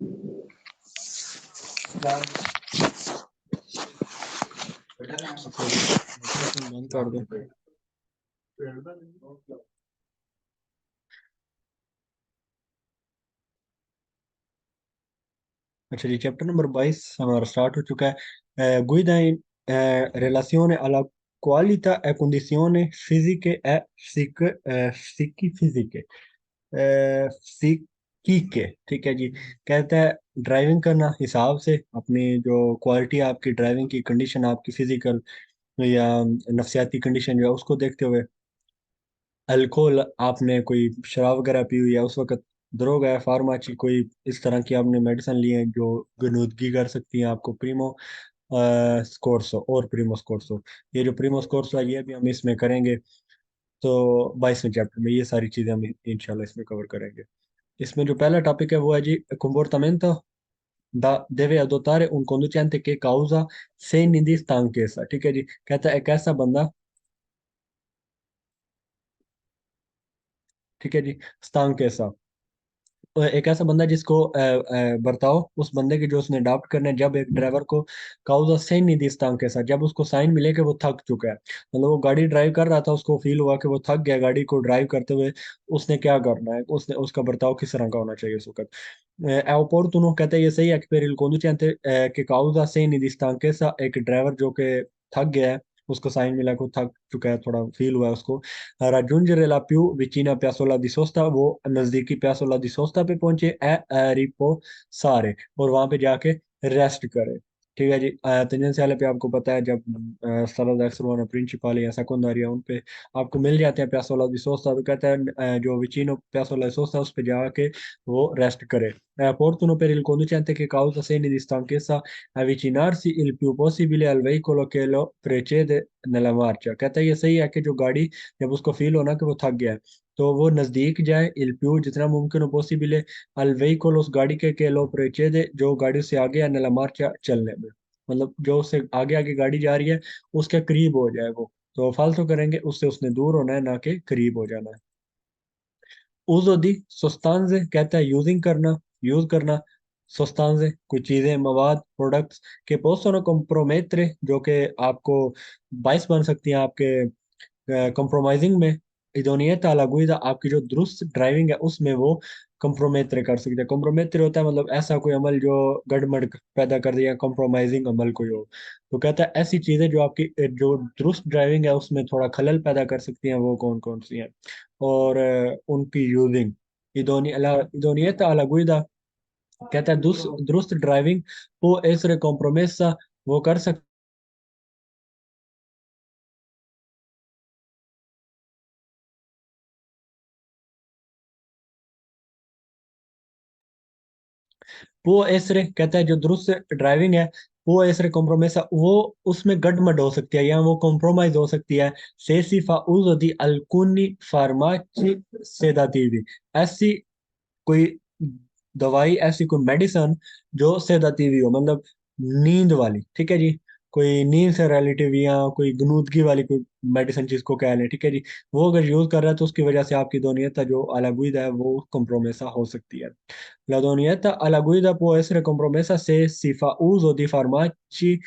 Microphone बंद कर दो। अच्छा जी, चैप्टर नंबर 22 हमारा स्टार्ट हो चुका है। Guida in relazione alla qualità e condizioni fisiche e psichi-fisiche, psichiche, ठीक है जी। कहता है ड्राइविंग करना हिसाब से, अपनी जो क्वालिटी आपकी ड्राइविंग की कंडीशन, आपकी फिजिकल या नफसियाती कंडीशन जो है उसको देखते हुए। अल्कोहल, आपने कोई शराब वगैरह पी हुई है उस वक्त, दरोगा है, फार्माची कोई इस तरह की आपने मेडिसिन ली है जो गनुदगी कर सकती है आपको। प्रीमो स्कोर्सो और प्रीमो स्कोर्सो, ये जो प्रीमो स्कोर्सो है ये भी हम इसमें करेंगे। तो 22वें चैप्टर में ये सारी चीजें हम इंशाल्लाह इसमें कवर करेंगे। इसमें जो पहला टॉपिक है वो है जी comportamento da deve adottare un conducente che causa segni di stanchezza, ठीक है जी। कहता है एक ऐसा बंदा, ठीक है जी, stanchezza, एक ऐसा बंदा जिसको बर्ताओ उस बंदे की जो उसने अडॉप्ट करना है, जब एक ड्राइवर को काउजा साइन नहीं दी स्टांग के साथ, जब उसको साइन मिले कि वो थक चुका है, मतलब वो गाड़ी ड्राइव कर रहा था, उसको फील हुआ कि वो थक गया गाड़ी को ड्राइव करते हुए, उसने क्या करना है, उसने उसका बर्ताव किस तरह का होना चाहिए उस वक्त। ऑपोर्टुनो कहते हैं ये सही है कि per il conducente che causa segni di stanchezza, एक ड्राइवर जो कि थक गया है, उसको साइन मिला को थक चुका है, थोड़ा फील हुआ है उसको। raggiungere la più vicina piazzola di sosta, वो नजदीकी प्यासोला दी सोस्ता पे पहुंचे, रिपोसारे, और वहां पे जाके रेस्ट करे। ठीक है जी। तंजेंशियल पे आपको पता है जब सलाद एक्सरोना प्रिंसिपल या सेकेंडरी उन पे आपको मिल जाते हैं प्यासोला दी सोस्ता, तो कहता है जो विचिनो प्यासोला दी सोस्ता उस पे जाके वो रेस्ट करे। Portano per il conducente che causa segni di stanchezza avvicinarsi il più possibile al veicolo che lo precede nella marcia, कहता है ये सही है कि जो गाड़ी, जब उसको फील होना कि वो थक गया है, तो वो नजदीक जाए, इल प्यू जितना मुमकिन हो पॉसिबल, अल व्हीकल उस गाड़ी के लो प्रेचेदे जो गाड़ी से आगे है, नला मार्चा चलने में, मतलब जो उससे आगे आगे गाड़ी जा रही है उसके करीब हो जाए वो। तो फालतू करेंगे उससे, उसने दूर होना है ना कि करीब हो जाना है। उजो दी सोस्तांजे कहता है यूजिंग करना, यूज करना। सोस्तांजे कोई चीजें, मवाद, प्रोडक्ट्स के पोस्टोनो compromettere जो कि आपको बाइस बन सकती हैं आपके कंप्रोमाइजिंग में। इदोनियत अला गुइदा, आपकी जो दुरुस्त ड्राइविंग है उसमें वो कंप्रोमेत्रे कर सकते हैं। कंप्रोमेत्रे होता है मतलब ऐसा कोई अमल जो गड़बड़ पैदा कर दिया, कंप्रोमाइजिंग अमल कोई हो। तो कहता है ऐसी चीजें जो आपकी जो दुरुस्त ड्राइविंग है उसमें थोड़ा खलल पैदा कर सकती हैं, वो कौन कौन सी हैं, और उनकी यूजिंग। इदोनियत अला गुइदा कहता है दुरुस्त ड्राइविंग वो ऐसे कॉम्प्रोमेस वो कर सकते। वो ऐसरे कहता है जो दुरुस्त ड्राइविंग है वो ऐसरे कॉम्प्रोमाइज है, वो उसमें गड़बड़ हो सकती है या वो कॉम्प्रोमाइज हो सकती है। से सिफा उज दी अल्कुनी फार्माची सेदातीवी, ऐसी कोई दवाई, ऐसी कोई मेडिसन जो सेदातीवी हो, मतलब नींद वाली, ठीक है जी। कोई नींद से रिलेटिव या कोई गनूदगी वाली कोई मेडिसिन जिसको कह लें, ठीक है जी। वो अगर यूज कर रहा है तो उसकी वजह से आपकी दोनियत जो अलागुइद है वो कॉम्प्रोमाइज हो सकती है। La donietta alla guida può essere compromessa se si fa uso di farmaci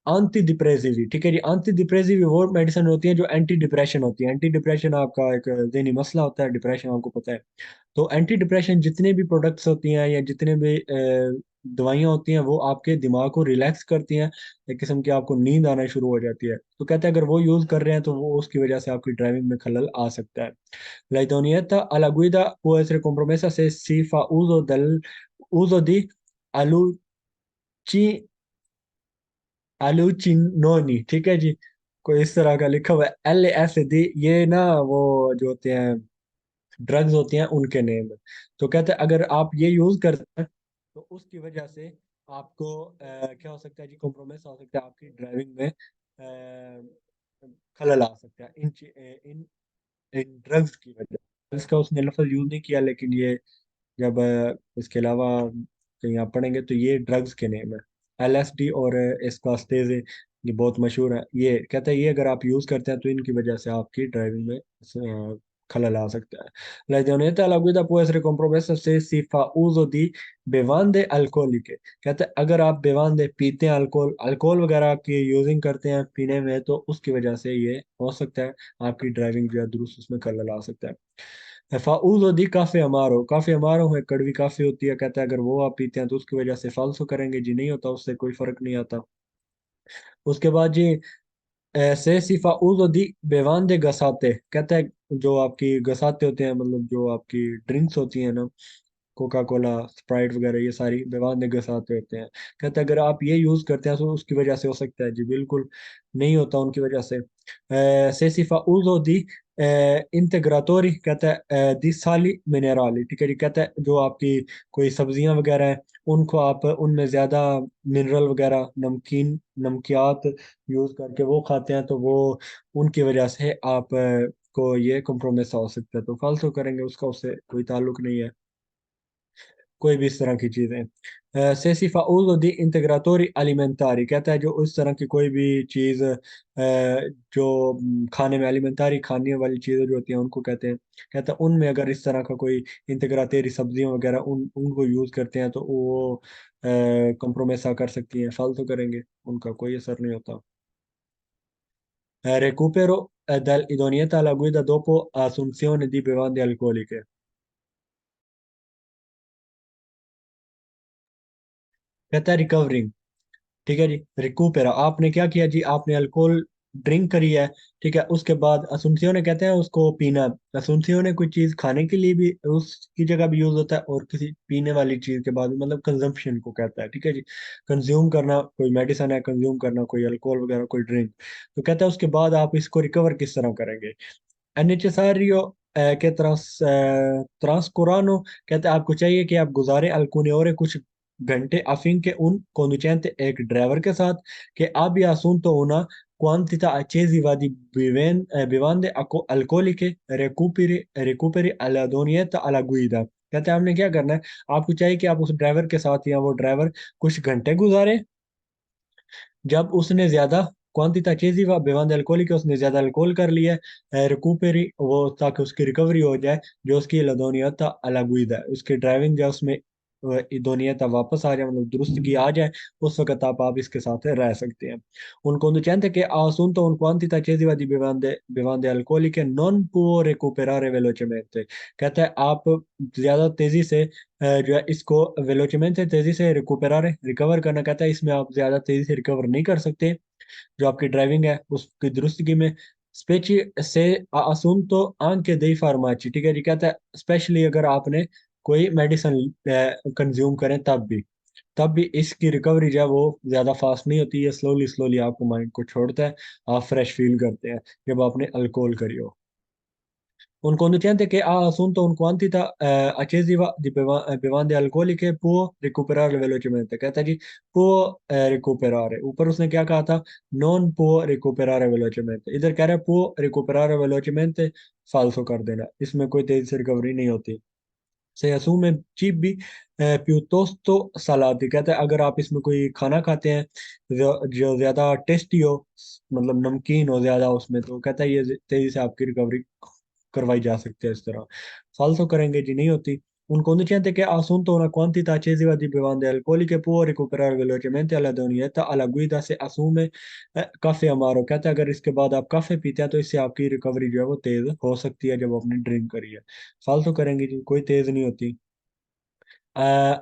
antiडिप्रेसिवी, ठीक है जी। एंटी वो मेडिसिन होती है जो एंटी डिप्रेशन होती है। एंटी डिप्रेशन आपका एक ज़हनी मसला होता है, डिप्रेशन आपको पता है। तो एंटी डिप्रेशन जितने भी प्रोडक्ट्स होती हैं या जितने भी दवाइयाँ होती हैं वो आपके दिमाग को रिलैक्स करती हैं, एक किस्म की आपको नींद आना शुरू हो जाती है। तो कहते हैं अगर वो यूज़ कर रहे हैं तो वो उसकी वजह से आपकी ड्राइविंग में खलल आ सकता है। La idoneità alla guida può essere compromessa se si fa uso di aluci, अलूचिनोनी, ठीक है जी। कोई इस तरह का लिखा हुआ है, LSD, ये ना वो जो होते हैं ड्रग्स होती हैं उनके नेम है। तो कहते हैं अगर आप ये यूज करते हैं तो उसकी वजह से आपको क्या हो सकता है जी, कॉम्प्रोमाइज हो सकता है आपकी ड्राइविंग में, खलल आ सकता है इन इन ड्रग्स की वजह। इसका उसने लफ्ज यूज नहीं किया, लेकिन ये जब इसके अलावा कहीं आप पढ़ेंगे तो ये ड्रग्स के नेम है। LSD और एस्पास्टेज, ये बहुत मशहूर है। ये कहता है ये अगर आप यूज़ करते हैं तो इनकी वजह से आपकी ड्राइविंग में खलल आ सकता है। La idoneità alla guida può essere compromessa se si fa uso di bevande alcoliche। कहते हैं अगर आप बेवांदे पीते हैं, अल्कोहल अल्कोहल वगैरह की यूजिंग करते हैं पीने में, तो उसकी वजह से ये हो सकता है आपकी ड्राइविंग जो है दुरुस्त उसमें खलल आ सकता है। फाउजो दी काफी अमारो है, कड़वी काफी होती है, कहता है अगर वो आप पीते हैं तो उसकी वजह से फालसो करेंगे जी, नहीं होता, उससे कोई फर्क नहीं आता। उसके बाद जी ऐसे सिफा उजो दी बेवांदे गसाते, कहता है जो आपकी गसाते होते हैं, मतलब जो आपकी ड्रिंक्स होती हैं ना, कोका कोला, स्प्राइट वगैरह, ये सारी बेवांदे गसाते होते हैं। कहते हैं अगर आप ये यूज करते हैं तो उसकी वजह से हो सकता है जी, बिल्कुल नहीं होता उनकी वजह से। से सिफा उजो दी इंटेग्राटोरी, कहता है दी साली मिनरली, ठीक है जी, कहता है जो आपकी कोई सब्जियां वगैरह हैं, उनको आप उनमें ज्यादा मिनरल वगैरह, नमकीन नमकियात यूज करके वो खाते हैं, तो वो उनकी वजह से आप को ये कंप्रोमाइज हो सकता है, तो फालतू करेंगे उसका उससे कोई ताल्लुक नहीं है, कोई भी इस तरह की चीजें। से सिफा उso di integratori alimentari, कहता है जो उस तरह की कोई भी चीज जो खाने में एलिमेंटारी खाने वाली चीजें जो होती हैं उनको कहते हैं। कहता है उनमें अगर इस तरह का कोई इंटीग्रातेरी सब्जियां वगैरह उनको यूज करते हैं, तो वो कंप्रोमेसा कर सकती हैं, फालतू करेंगे, उनका कोई असर नहीं होता। Recupero dall'idoneità alla guida dopo assunzione di bevande alcoliche। कहता है रिकवरिंग, ठीक है जी, रिकूपेरा, आपने क्या किया जी, आपने अल्कोहल ड्रिंक करी है, ठीक है, उसके बाद असुंसियोने कहते हैं उसको पीना। असुंसियोने कोई चीज खाने के लिए भी उसकी जगह भी यूज होता है, और किसी पीने वाली चीज के बाद भी, मतलब कंजम्पशन को कहता है, ठीक है जी, कंज्यूम करना, कोई मेडिसिन है कंज्यूम करना, कोई अल्कोहल वगैरह कोई ड्रिंक, तो कहता है उसके बाद आप इसको रिकवर किस तरह करेंगे। è necessario che trascorrano, कहते हैं आपको चाहिए कि आप गुजारें alcune ore कुछ घंटे affinché un conducente एक ड्राइवर के साथ che abbia assunto una quantità eccessiva di bevande alcoliche recuperi all'idoneietà alla guida। कहते हैं आपने क्या करना है, आपको चाहिए कि आप उस ड्राइवर के साथ या वो ड्राइवर कुछ घंटे गुजारे जब उसने ज्यादा क्वांटिटा चेजी व बेवांद अल्कोहल के उसने ज्यादा अल्कोहल कर लिया है, रिकूपेरी वो, ताकि उसकी रिकवरी हो जाए, जो उसकी लदोनियता अलगुदा है, उसकी ड्राइविंग जो उसमें इदोनियता वापस आ जाए, मतलब दुरुस्तगी आ जाए, उस वक्त आप इसके साथ रह सकते हैं। un conducente che ha assunto un quantità eccessiva di bevande alcoliche non può recuperare velocemente। कहता है आप ज्यादा तेजी से जो है इसको वेलोचिमेंट तेजी से रिकूपरारे रिकवर करना, कहता है इसमें आप ज्यादा तेजी से रिकवर नहीं कर सकते जो आपकी ड्राइविंग है उसकी दुरुस्तगी में। स्पेची से असून आंख के दई फार्माची, ठीक है जी, कहता है स्पेशली अगर आपने कोई मेडिसिन कंज्यूम करें तब भी इसकी रिकवरी जो है वो ज्यादा फास्ट नहीं होती है, स्लोली स्लोली आपको माइंड को छोड़ता है, आप फ्रेश फील करते हैं जब आपने अल्कोहल करी हो। Un conducente che ha assunto un quantità eccessiva di bevande alcoliche può recuperare velocemente, कहता है जी può recuperare, ऊपर उसने क्या कहा था, non può recuperare velocemente, इधर कह रहा है può recuperare velocemente, फालसो कर देना, इसमें कोई तेजी से रिकवरी नहीं होती। से assume cibi piuttosto salati, कहता है अगर आप इसमें कोई खाना खाते हैं जो ज्यादा टेस्टी हो, मतलब नमकीन हो ज्यादा उसमें, तो कहता है ये तेजी से आपकी रिकवरी करवाई जा सकती है इस तरह, फालतू करेंगे जी, नहीं होती। Un conducente che ha assunto una quantità eccessiva di bevande alcoliche può recuperare velocemente alla donietta alla guida se assume काफी अमारो, कहता है अगर इसके बाद आप काफी पीते हैं तो इससे आपकी रिकवरी जो है वो तेज हो सकती है जब आपने ड्रिंक करी है, फालतू करेंगे जी, कोई तेज नहीं होती।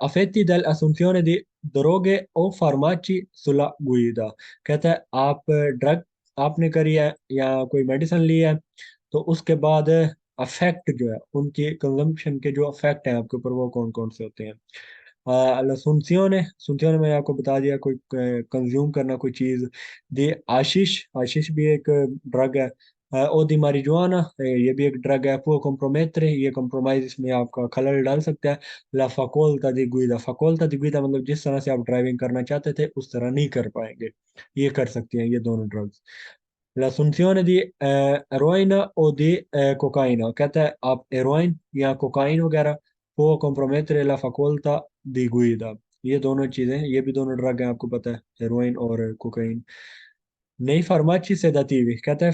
affetti dall'assunzione di droghe o farmaci sulla guida, कहता है आप ड्रग आपने करी है या कोई मेडिसिन ली है, तो उसके बाद अफेक्ट जो है उनके कंजम्पशन के जो अफेक्ट हैं आपके ऊपर वो कौन कौन से होते हैं। सुनसियोने सुनसियोने में आपको बता दिया, कोई कंज्यूम करना कोई चीज। दे आशीष आशीष भी एक ड्रग है। ओ दी मारिजुआना, ये भी एक ड्रग है। वो compromettere, ये compromise इसमें आपका खलल डाल सकता है। ला facoltà di guida मतलब जिस तरह से आप ड्राइविंग करना चाहते थे उस तरह नहीं कर पाएंगे, ये कर सकती हैं ये दोनों drugs. l'assunzione di eroina o di cocaina, कहता है आप हेरोइन या कोकाइन वगैरह वो compromettere la facoltà di guida, ये दोनों चीजें, ये भी दोनों ड्रग हैं आपको पता है, हेरोइन और कोकाइन। नई फार्माची सेडाटिवी, कहता है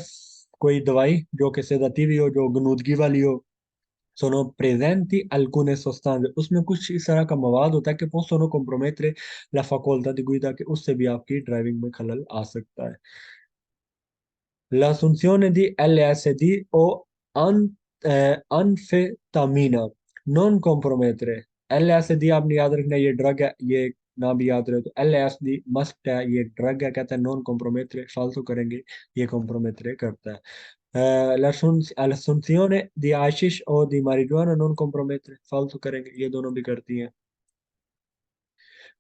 कोई दवाई जो कि सेदाती हो, जो गनूदगी वाली हो। sono presenti alcune sostanze, उसमें कुछ इस तरह का मवाद होता है कि possono compromettere la facoltà di guida, कि उससे भी आपकी ड्राइविंग में खलल आ सकता है। L'assunzione di LSD o anfetamina non compromettere। LSD आपने याद रखना है, ये ड्रग है, ये ना भी याद रहे तो LSD मस्ट है, ये ड्रग है, कहता है नॉन compromettere, फालतू करेंगे, ये compromettere करता है। l'assunzione di hashish o di marijuana non compromettere, फालतू करेंगे, ये दोनों भी करती हैं।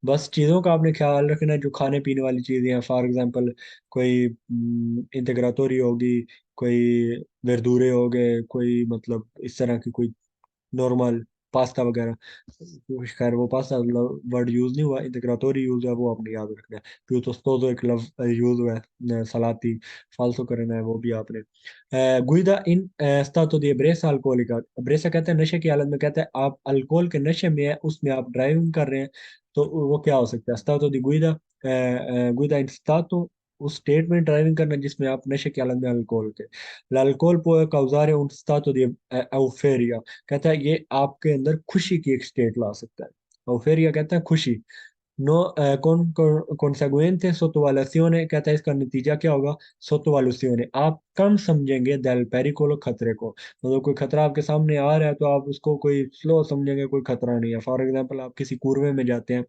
बस चीज़ों का आपने ख्याल रखना है, जो खाने पीने वाली चीज़ें हैं, फॉर एग्जांपल कोई इंटीग्रातोरी होगी, कोई वर्दूरे हो गए, कोई मतलब इस तरह की कोई नॉर्मल पास्ता वगैरह। खैर वो पास्ता वर्ड यूज नहीं हुआ, इंटीग्रातोरी यूज है, वो आपने याद रखना है। piuttosto एक लव यूज हुआ है, सलाती, फालतू करना है वो भी आपने। गुइदा इन stato di ebbrezza alcolica, ebbrezza कहते हैं नशे की हालत में, कहते हैं आप अल्कोहल के नशे में है, उसमें आप ड्राइविंग कर रहे हैं, तो वो क्या हो सकता है? stato di guida, guida in stato, उस स्टेट में ड्राइविंग करना जिसमें आप नशे की हालत में अल्कोहल के। l'alcol può causare un stato di euforia, कहता है ये आपके अंदर खुशी की एक स्टेट ला सकता है। euforia कहता है खुशी। नो conseguente sottovalutazione, कहता है इसका नतीजा क्या होगा? sottovalutazione, आप कम समझेंगे del pericolo, खतरे को। मतलब कोई खतरा आपके सामने आ रहा है तो आप उसको कोई स्लो समझेंगे, कोई खतरा नहीं है। फॉर एग्जांपल आप किसी कुर्वे में जाते हैं,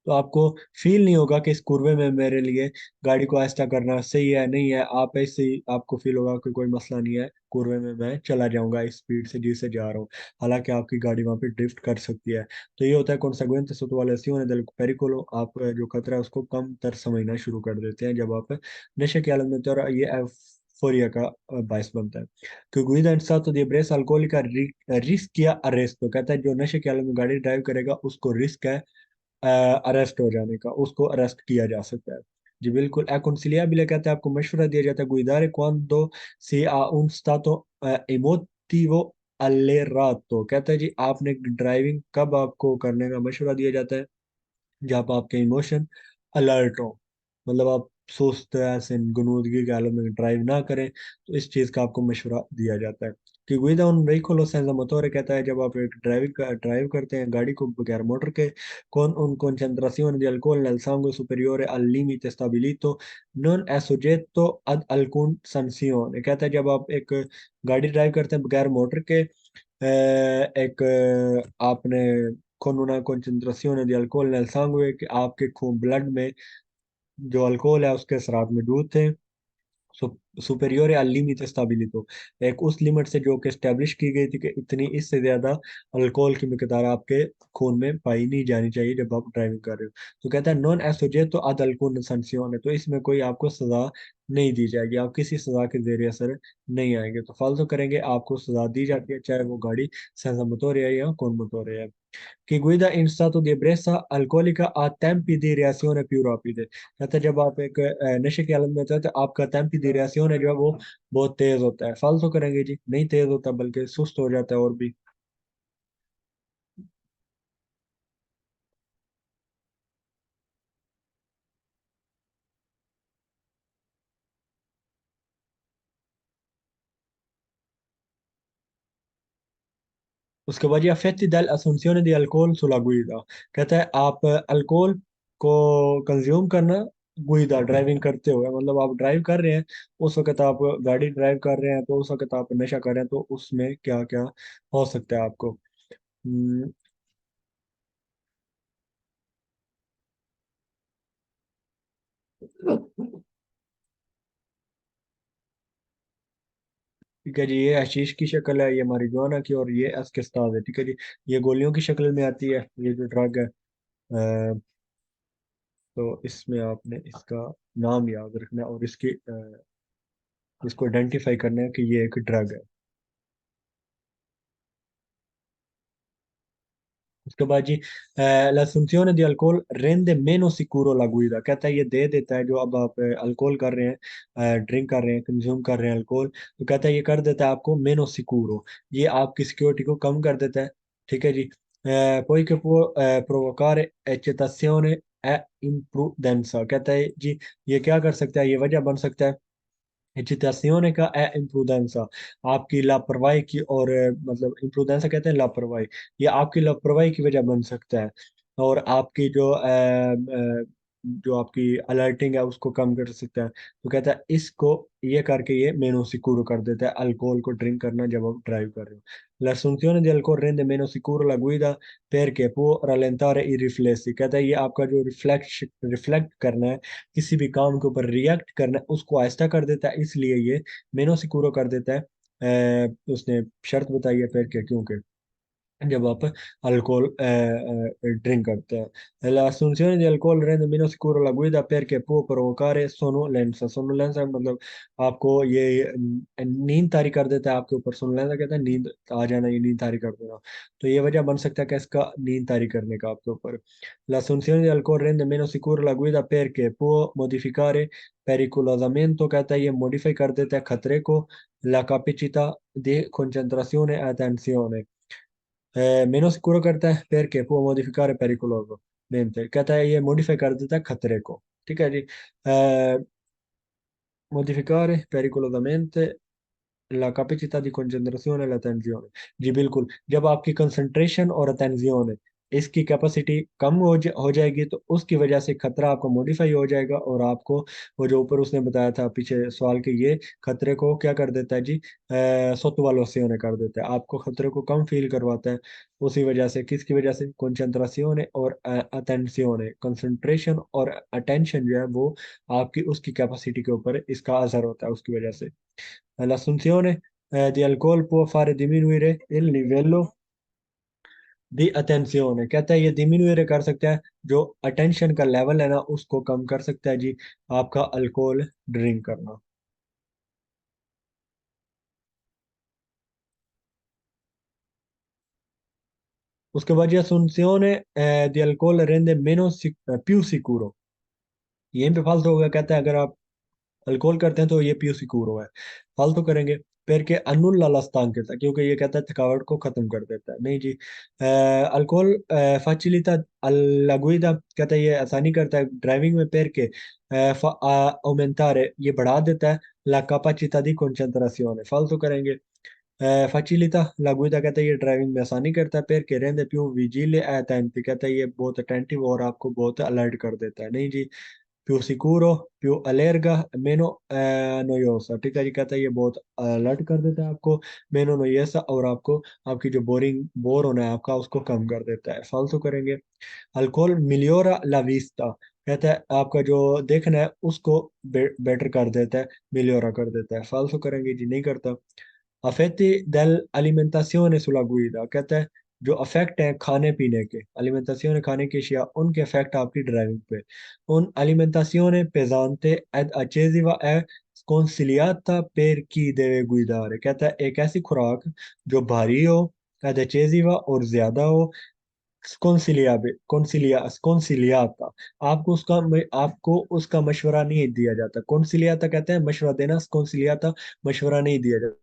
तो आपको फील नहीं होगा कि इस कुर्वे में मेरे लिए गाड़ी को आहिस्ता करना सही है, नहीं है, आप ऐसे ही आपको फील होगा कि कोई मसला नहीं है, कुर्वे में मैं चला जाऊंगा इस स्पीड से जिससे जा रहा हूँ, हालांकि आपकी गाड़ी वहां पे ड्रिफ्ट कर सकती है। तो ये होता है conseguente sottovalutazione del pericolo, आप जो खतरा है उसको कम तर समझना शुरू कर देते हैं जब आप नशे की हालत में होते हैं, और ये एफोरिया का बायस बनता है। कि गुइदा इन stato di ebbrezza alcolica risk या अरेस्ट, तो कहता है जो नशे की हालत में गाड़ी ड्राइव करेगा उसको रिस्क है अरेस्ट हो जाने का, उसको अरेस्ट किया जा सकता है। जी बिल्कुल। ए consigliabile कहता है आपको मशवरा दिया जाता है guidare quando si ha un stato emotivo all'erato, कहता है जी आपने ड्राइविंग कब आपको करने का मशवरा दिया जाता है? जब आपके इमोशन अलर्ट हो, मतलब आप सुस्त ऐसे गनूदगी के हालत में ड्राइव ना करें, तो इस चीज़ का आपको मशवरा दिया जाता है। कि गुइदा उन व्हीकल सेंza मोटोरे, कहता है जब आप एक ड्राइव करते हैं गाड़ी को बगैर मोटर के, con un concentrazione di alcol nel sangue superiore al limite stabilito non è soggetto ad alcun sanzione, कहता है जब आप एक गाड़ी ड्राइव करते हैं बगैर मोटर के, एक आपने con una concentrazione di alcol nel sangue, कि आपके खून ब्लड में जो अल्कोहल है उसके असरात मौजूद थे, सुपेरियोर al limite stabilito, एक उस लिमिट से जो कि स्टैब्लिश की गई थी कि इतनी, इससे ज्यादा अल्कोहल की मिकदार आपके खून में पाई नहीं जानी चाहिए जब आप ड्राइविंग कर रहे हो। तो कहता है नॉन एसोजे तो अद अल्कोहल संक्शन है, तो इसमें कोई आपको सजा नहीं दी जाएगी, आप किसी सजा के जेर असर नहीं आएंगे, तो फालतू करेंगे आपको सजा दी जाती है, चाहे वो गाड़ी सेंसा मोटोरे है या कौन मोटोरे है। Chi guida in stato di ebbrezza alcolica ha tempi di reazione più rapide, कहते हैं जब आप एक नशे की हालत में होते हैं तो आपका टेम्पी दी रिएक्शन है जो है वो बहुत तेज होता है। फालतू करेंगे जी, नहीं तेज होता बल्कि सुस्त हो जाता है और भी। उसके बाद ये affect del assunzione di alcol sulla guida, कहता है आप अल्कोहल को कंज्यूम करना गुइदा ड्राइविंग करते हुए, मतलब आप ड्राइव कर रहे हैं, उस वक्त आप गाड़ी ड्राइव कर रहे हैं, तो उस वक्त आप नशा कर रहे हैं, तो उसमें क्या क्या हो सकता है आपको। हम्म, ठीक है जी, ये हशीश की शक्ल है, ये marijuana की, और ये एस्केस्टाज है, ठीक है जी। ये गोलियों की शक्ल में आती है, ये जो ड्रग है। तो इसमें आपने इसका नाम याद रखना है और इसको आइडेंटिफाई करना है कि ये एक ड्रग है। उसके बाद जी l'assunzione di alcol rende meno sicuro la guida, कहता है ये दे देता है, जो अब आप अल्कोहल कर रहे हैं, ड्रिंक कर रहे हैं, कंज्यूम कर रहे हैं अल्कोहल, तो कहता है ये कर देता है आपको मेनो सिक्योरो, ये आपकी सिक्योरिटी को कम कर देता है। ठीक है जी। poi che può provocare eccitazione e imprudenza, कहता है जी ये क्या कर सकता है, ये वजह बन सकता है एजिटासियोने का ए इम्प्रूडेंसा, आपकी लापरवाही की, और मतलब इम्प्रूडेंसा कहते हैं लापरवाही, ये आपकी लापरवाही की वजह बन सकता है। और आपकी जो आपकी अलर्टिंग है उसको कम कर सकता है। तो कहता है इसको ये करके ये मेनो सिक्योर कर देता है अल्कोहल को ड्रिंक करना जब आप ड्राइव कर रहे हो। L'assunzione di alcol rende meno sicuro la guida perché può rallentare i riflessi, कहता है ये आपका जो रिफ्लेक्ट करना है, किसी भी काम के ऊपर रिएक्ट करना है, उसको आहिस्ता कर देता है, इसलिए ये मेनो सिक्योर कर देता है। उसने शर्त बताई है फिर क्या, क्योंकि jab aap alcol drink करते हैं। L'assunzione di alcol rende meno sicuro la guida perché può provocare sonnolenza, sonnolenza मतलब आपको ये नींद तारी कर देता है, आपके ऊपर सोनोलेंसा कहते हैं नींद आ जाना, ये नींद तारी कर देना। तो ये वजह बन सकता है कि इसका नींद तारी करने का आपके ऊपर। L'assunzione di alcol rende meno sicuro la guida perché può modificare pericolosamente, कहता है ये मॉडिफाई कर देता है खतरे को, la capacità di concentrazione e attenzione। मेनो सिक्योर करता है perché può modificare pericolosamente, कहता है ये मॉडिफाई कर देता है खतरे को। ठीक है जी। मॉडिफिकारे pericolosamente la capacità di concentrazione e l'attenzione। जी बिल्कुल, जब आपकी कंसंट्रेशन और अटेंशन है, इसकी कैपेसिटी कम हो जाएगी, तो उसकी वजह से खतरा आपका मॉडिफाई हो जाएगा, और आपको वो जो ऊपर उसने बताया था पीछे सवाल के, ये खतरे को क्या कर देता है जी, सोत्वालोसियोने कर देता है, आपको खतरे को कम फील करवाता है। उसी वजह से, किसकी वजह से, कंसंट्रेशन और अटेंशन, कंसंट्रेशन और अटेंशन जो है वो आपकी उसकी कैपेसिटी के ऊपर इसका असर होता है उसकी वजह से। L'assunzione di alcol può fare diminuire il livello di attenzione, कहता है ये डिमिनुएट कर सकता है, जो अटेंशन का लेवल है ना उसको कम कर सकता है जी, आपका अल्कोहल ड्रिंक करना। उसके बाद ये assunzione di alcol rende meno più sicuro, यहीं पे फालतू हो गया, कहता है अगर आप अल्कोहल करते हैं तो ये पियो सिक्योर है, फालतू करेंगे पैर के अनुल्ला लस्तान कहता है, क्योंकि ये कहता है थकावट को खत्म कर देता है, नहीं जी। अल्कोहल फैसिलिटा alla guida, कहता है ये आसानी करता है ड्राइविंग में, पैर के aumentare, ये बढ़ा देता है la capacità di concentrazione, फालतू करेंगे। facilita la guida, कहता है ये ड्राइविंग में आसानी करता है, पैर के rende più vigile e attenti, कहता है ये बहुत अटेंटिव और आपको बहुत अलर्ट कर देता है, नहीं जी। più sicuro, più allerga, meno noiosa, ठीक है जी, कहता है ये बहुत अलर्ट कर देता है आपको, मेनो नोयसा, और आपको आपकी जो बोर होना है आपका उसको कम कर देता है, फालतू करेंगे। अल्कोहल मिलियोरा ला विस्ता, कहता है आपका जो देखना है उसको बेटर कर देता है, मिलियोरा कर देता है, फालतू करेंगे जी, नहीं करता। अफेtti dell'alimentazione sulla guida, कहता है जो अफेक्ट है खाने पीने के, alimentazione खाने की अशिया, उनके अफेक्ट आपकी ड्राइविंग पे। Un alimentazione pesante ed eccessiva è sconsigliata per chi deve guidare, कहता है एक ऐसी खुराक जो भारी हो, ed eccessiva और ज्यादा हो, स्कॉन्सिलियाता, आपको उसका मशवरा नहीं दिया जाता, कौनसिलियाता कहते हैं मशवरा देना, स्कॉन्सिलियाता मशवरा नहीं दिया जाता,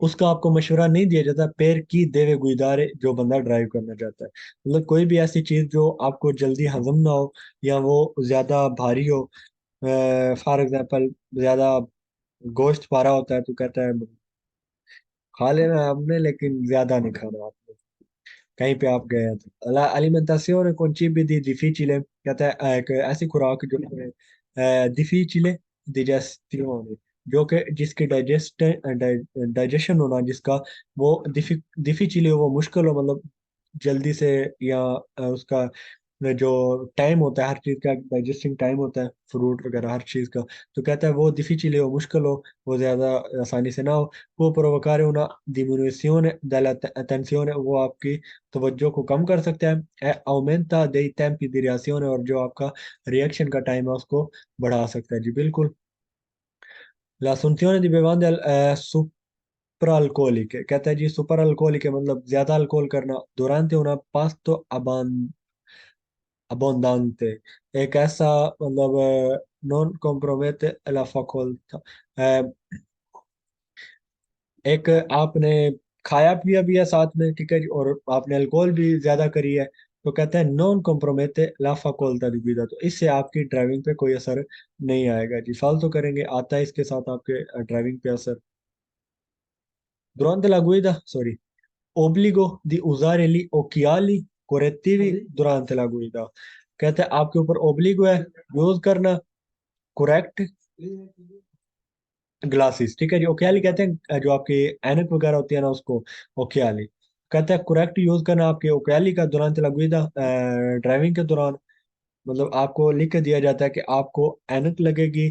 उसका आपको मशवरा नहीं दिया जाता, पैर की देवे गुईदारे, जो बंदा ड्राइव करना चाहता है, मतलब कोई भी ऐसी चीज जो आपको जल्दी हजम ना हो, या वो ज्यादा भारी हो, फॉर एग्जाम्पल ज्यादा गोश्त पा रहा होता है तो कहता है खा लेना आपने, लेकिन ज्यादा नहीं खाना आपने, कहीं पे आप गए हैं तो। La alimentazione con cibi di difficile, कहता है एक ऐसी खुराक जो difficile digestione, जो कि जिसकी डाइजेशन होना, जिसका वो डिफिचिल हो, वो मुश्किल हो, मतलब जल्दी से, या उसका जो टाइम होता है हर चीज का, डाइजेस्टिंग टाइम होता है फ्रूट वगैरह हर चीज का, तो कहता है वो डिफिचिल हो, मुश्किल हो, वो ज्यादा आसानी से ना हो। वो provocare una diminuzione della attenzione, वो आपकी तवज्जो को कम कर सकता है। aumenta dei tempi di reazione, और जो आपका रिएक्शन का टाइम है उसको बढ़ा सकता है जी बिल्कुल। l'assunzione di bevande supraalcoliche, कहता है जी सुपर अल्कोहलिक मतलब ज्यादा अल्कोहल करना, durante una pasto abbondante, एक ऐसा मतलब non compromette la facoltà, एक आपने खाया पिया भी है साथ में, ठीक है जी, और आपने अल्कोहल भी ज्यादा करी है, तो कहते हैं नॉन कॉम्प्रोमेटे ला facoltà di guida, तो इससे आपकी ड्राइविंग पे कोई असर नहीं आएगा जी। फालतू करेंगे, आता है इसके साथ आपके ड्राइविंग पे असर। Durante la guida, sorry, obbligo di usare gli occhiali correttivi durante la guida। कहते हैं आपके ऊपर ओब्लिगो है यूज करना करेक्ट ग्लासेस, ठीक है जी। ओकियाली कहते हैं जो आपके ऐनक वगैरह होती है ना, उसको ओकियाली कहते हैं। करेक्ट यूज करना आपके ओकियाली का दौरान चलागुदा, ड्राइविंग के दौरान। मतलब आपको लिख के दिया जाता है कि आपको ऐनक लगेगी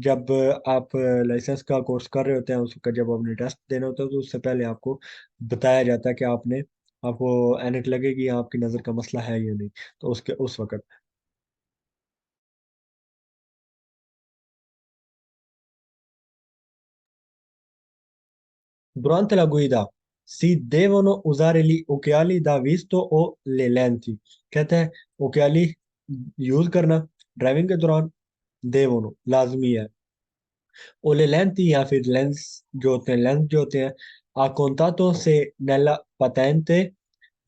जब आप लाइसेंस का कोर्स कर रहे होते हैं, उसका जब आपने टेस्ट देना होता है तो उससे पहले आपको बताया जाता है कि आपको ऐनक लगेगी या आपकी नज़र का मसला है या नहीं। तो उसके उस वक्त durante la guida si devono usare gli occhiali da visto o le lenti। कहते हैं ओकियाली यूज करना ड्राइविंग के दौरान देवोनो लाजमी है। ओले लेंती या फिर लेंस जो होते हैं, लेंस जो होते हैं a contatto se nella patente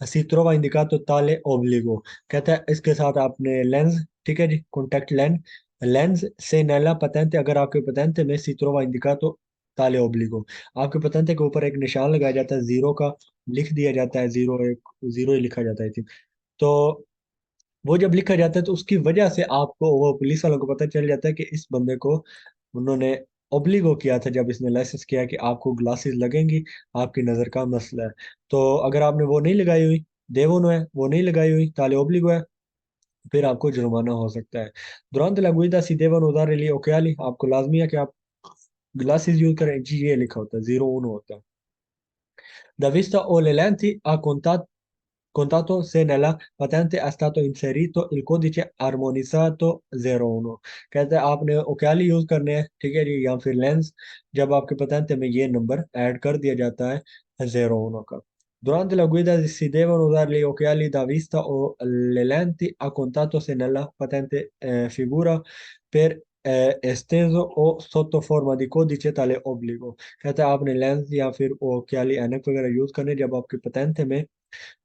si trova indicato tale obbligo। कहता है इसके साथ आपने लेंस, ठीक है जी, कॉन्टेक्ट लेंस, लेंस से नैला पतेंते, अगर आपके पतेंते में सी ट्रोवा इंडिकातो ताले ओब्लिगो, आपके पतेंते के ऊपर एक निशान लगाया जाता है जीरो का, लिख दिया जाता है जीरो, एक जीरो ही लिखा जाता है थी। तो वो जब लिखा जाता है तो उसकी वजह से आपको, वो पुलिस वालों को पता चल जाता है कि इस बंदे को उन्होंने ओब्लिगो किया था जब इसने लाइसेंस किया कि आपको ग्लासेस लगेंगी, आपकी नज़र का मसला है। तो अगर आपने वो नहीं लगाई हुई, देवोनो है वो नहीं लगाई हुई, ताले ओब्लिगो है, फिर आपको जुर्माना हो सकता है। दुरान la guida si devono usare gli occhiali, आपको लाजमी है कि आप ग्लासेस यूज करें जी, ये लिखा होता है, जीरो उन होता है। Da vista o le lenti a contatto se nella patente è stato inserito il codice armonizzato 01। कहते हैं आपने ओकेली यूज करने हैं, ठीक है जी, या फिर लेंस, जब आपके पतेंते में ये नंबर ऐड कर दिया जाता है 01 का। Durante la guida si devono usare gli occhiali da vista o le lenti a contatto se nella patente figura per esteso o sotto forma di codice tale obbligo। कहता है आपने लेंस या फिर ओकियाली ऐनक वगैरह यूज करने जब आपके पतेंते में,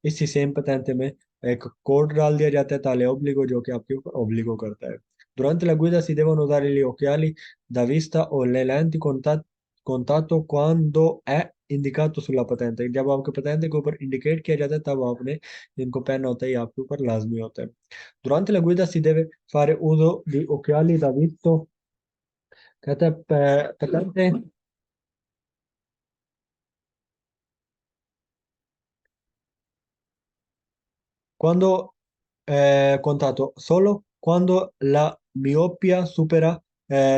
इसी सेम पतेंते में एक कोड डाल दिया जाता है ताले ओब्लिगो, जो कि आपके ऊपर ओब्लिगो करता है। Durante la guida si devono usare gli occhiali da vista o le lenti contatto quando è indicato sulla patente। जब आपके पतेंते के ऊपर इंडिकेट किया जाता है तब आपने इनको पहनना होता है, ये आपके ऊपर लाजमी होता है। Durante la guida si deve fare uso di occhiali da visto। कहता है patente quando contato solo quando la miopia supera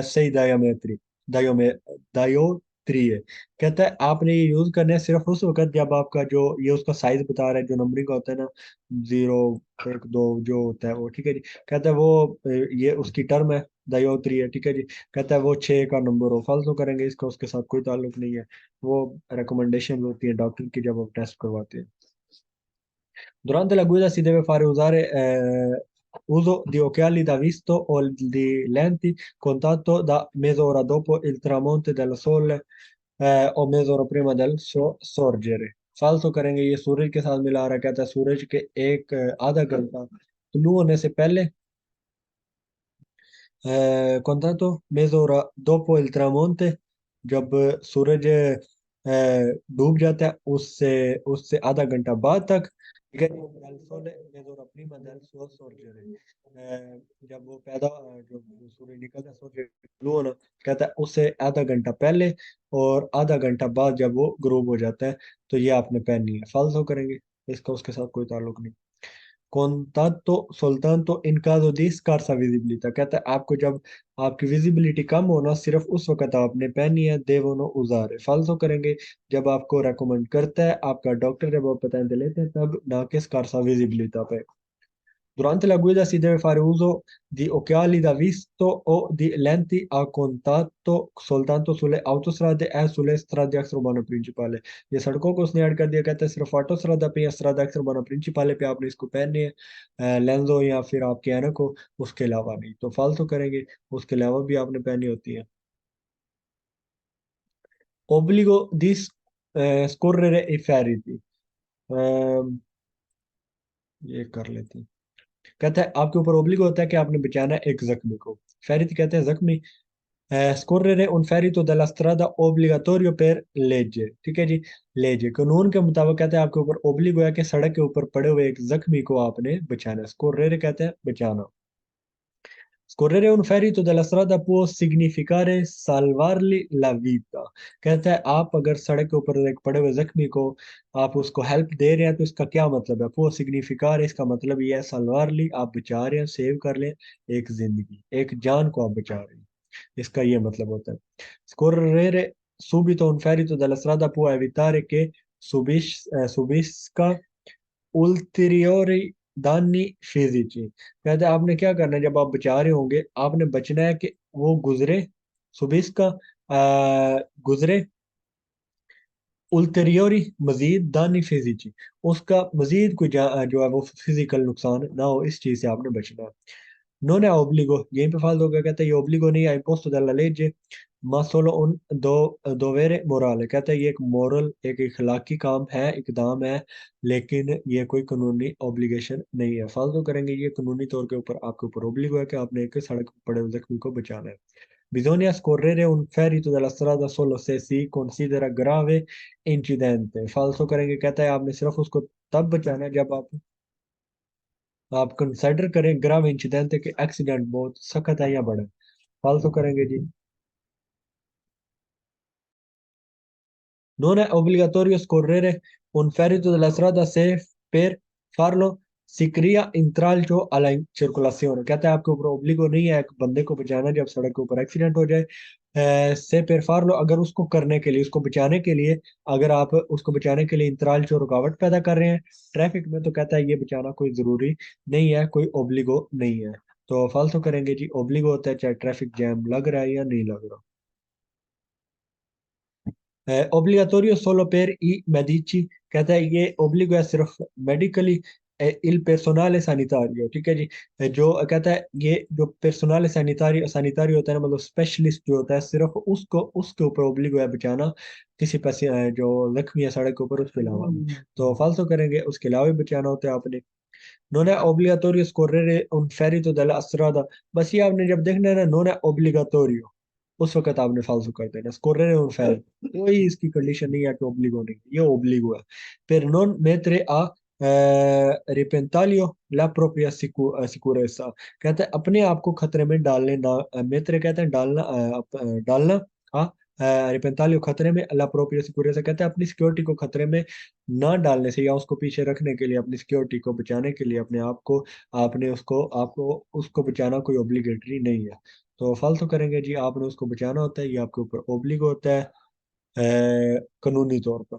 6 diametri diome- dioptrie। कहता है आपने ये यूज करना है सिर्फ उस वक्त जब आपका जो ये उसका साइज बता रहा है, जो नंबरिंग का होता है ना, जीरो, एक, दो जो होता है वो, ठीक है जी। कहता है वो ये उसकी टर्म है, डायोट्री है, ठीक है जी। कहता है वो 6 का नंबर हो, फालतू करेंगे, इसका उसके साथ कोई ताल्लुक नहीं है। वो रिकमेंडेशन होती है डॉक्टर की जब आप टेस्ट करवाते हैं। Durante la guida si deve fare usare uso di occhiali da visto o di lenti contatto da mezz'ora dopo il tramonto del sole o mezz'ora prima del sorgere। फालतू करेंगे, ये सूरज के साथ मिला रहा है। कहता है सूरज के एक आधा घंटा तुलू होने से पहले, contatto mezz'ora dopo il tramonte, जब सूरज डूब जाता है उससे उससे आधा घंटा बाद तक, ठीक है। dal sole mezz'ora prima del suo sorgere। जब वो जब सूरज निकलता है, सूरज ग्लो होना, कहता है उससे आधा घंटा पहले और आधा घंटा बाद जब वो ग्रूब हो जाता है। तो ये आपने पहननी है, फालतू करेंगे, इसका उसके साथ कोई ताल्लुक नहीं। Contatto soltanto in caso di scarsa visibilità। कहता है आपको जब आपकी विजिबिलिटी कम होना, सिर्फ उस वक्त आपने पहनी है devono usare। फालतू करेंगे जब आपको रेकमेंड करता है आपका डॉक्टर, जब आप पतेंते लेते हैं तब, ना कि scarsa visibilità पे। Durante la guida si deve fare uso di occhiali da visto o di lenti a contatto soltanto sulle autostrade e sulle strade extraurbane principali। ये सड़कों को उसने ऐड कर दिया, कहता है सिर्फ ऑटोस्ट्रादा पे या स्ट्रादा एक्स्ट्राबाना प्रिंसिपाले पे आपने इसको पहननी है, लेंजो या फिर आपके ऐनक को, उसके अलावा नहीं। तो फालतू करेंगे, उसके अलावा भी आपने पहनी होती है। Obbligo di scorrere i feriti। ये कर लेते हैं। कहता है आपके ऊपर ओब्लिगो होता है कि आपने बचाना है एक जख्मी को। फेरित कहते हैं जख्मी, scorrere un ferito della strada obbligatorio per legge, ठीक है जी। लेजे कानून के मुताबिक कहते हैं आपके ऊपर ओब्लिगो है कि सड़क के ऊपर पड़े हुए एक जख्मी को आपने बचाना है। स्कोरेरे कहते हैं बचाना। Scorrere un ferito della strada può significare salvargli la vita, कहता है आप अगर सड़क के ऊपर एक पड़े हुए जख्मी को आप उसको हेल्प दे रहे हैं तो इसका क्या मतलब है। può significare इसका मतलब ये है salvarli, आप बचा रहे हैं, सेव कर लें एक जिंदगी, एक जान को आप बचा रहे हैं, इसका ये मतलब होता है। Scorrere subito un ferito della strada può evitare che subisca उल्टीरियोरी दानी फिजिci, कहते हैं आपने क्या करना है जब आप बचा रहे होंगे, आपने बचना है कि वो गुजरे सुबिस का गुजरे उल्टीरियोरी मजीद दानी फिजिci, उसका मजीद कोई जो है वो फिजिकल नुकसान ना हो, इस चीज से आपने बचना है। Non è obbligo, यहीं पे फालतू का कहता है ये ओब्लिगो नहीं है, imposto dalla legge ma solo un dovere morale, कहता है ये एक मोरल एक इखलाकी काम है, इकदाम है, लेकिन ये कोई कानूनी ऑब्लिगेशन नहीं है। फालतू करेंगे ये कानूनी तौर के ऊपर आपके ऊपर ओब्लिगो है कि आपने एक सड़क पर पड़े हुए जख्मी को बचाना है। Bisogna scorrere un ferito della strada solo se si considera grave incidente, फालतू करेंगे कहता है आपने सिर्फ उसको तब बचाना है जब आप कंसिडर करें ग्राव इंसिडेंट है कि एक्सीडेंट बहुत सख्त है या बड़ा है। फालतू करेंगे जी। Non è obbligatorio scorrere un ferito della strada se per farlo si crea intralcio alla circolazione, कहता है आपके ऊपर ओब्लिगो नहीं है एक बंदे को बचाना जब सड़क के ऊपर एक्सीडेंट हो जाए। से per farlo अगर उसको करने के लिए उसको बचाने के लिए अगर आप उसको बचाने के लिए इंतराल रुकावट पैदा कर रहे हैं ट्रैफिक में, तो कहता है ये बचाना कोई जरूरी नहीं है, कोई ओब्लिगो नहीं है। तो फालतू करेंगे जी, ओब्लिगो होता है चाहे ट्रैफिक जैम लग रहा है या नहीं लग रहा। ओब्लिगाटोरियो सोलो per i medici, कहता है ये ओब्लिगो है सिर्फ मेडिकली इल पर्सोनाले सैनिटारियो, ठीक है जी। जो कहता है ये जो पर्सोनाले सैनिटारियो सैनिटारियो होता है ना, मतलब स्पेशलिस्ट जो होता है सिर्फ उसको उसके ऊपर ओब्लिगो है बचाना, किसी पैसे जो जख्मी है सड़क के ऊपर उसके अलावा। तो फालतू करेंगे उसके अलावा भी बचाना होता है आपने। नोन है ओब्लिगाटोरियो स्कोरेरे उन फेरितो della strada, बस ये आपने जब देखना है ना नोन है ओब्लिगाटोरियो उस वक्त आपने फालतू कर देना। स्कोरेरे उन फेर कोई इसकी कंडीशन नहीं है कि ओब्लिगो नहीं, ये ओब्लिगो है। फिर नॉन मेत्रे आ रिपेंटालियो ला प्रोप्रिया सिक्योरेसा, कहते हैं अपने आप को खतरे में डालने ना, मेत्रे कहते हैं डालना डालना आ रिपेंटालियो खतरे में, ला प्रोप्रिया सिक्योरेसा कहते हैं अपनी सिक्योरिटी को खतरे में ना डालने से या उसको पीछे रखने के लिए, अपनी सिक्योरिटी को बचाने के लिए अपने आप को आपने उसको आपको उसको बचाना कोई ओब्लिगेटरी नहीं है। तो फालतू करेंगे जी, आपने उसको बचाना होता है, ये आपके ऊपर ओब्लिग होता है कानूनी तौर पर।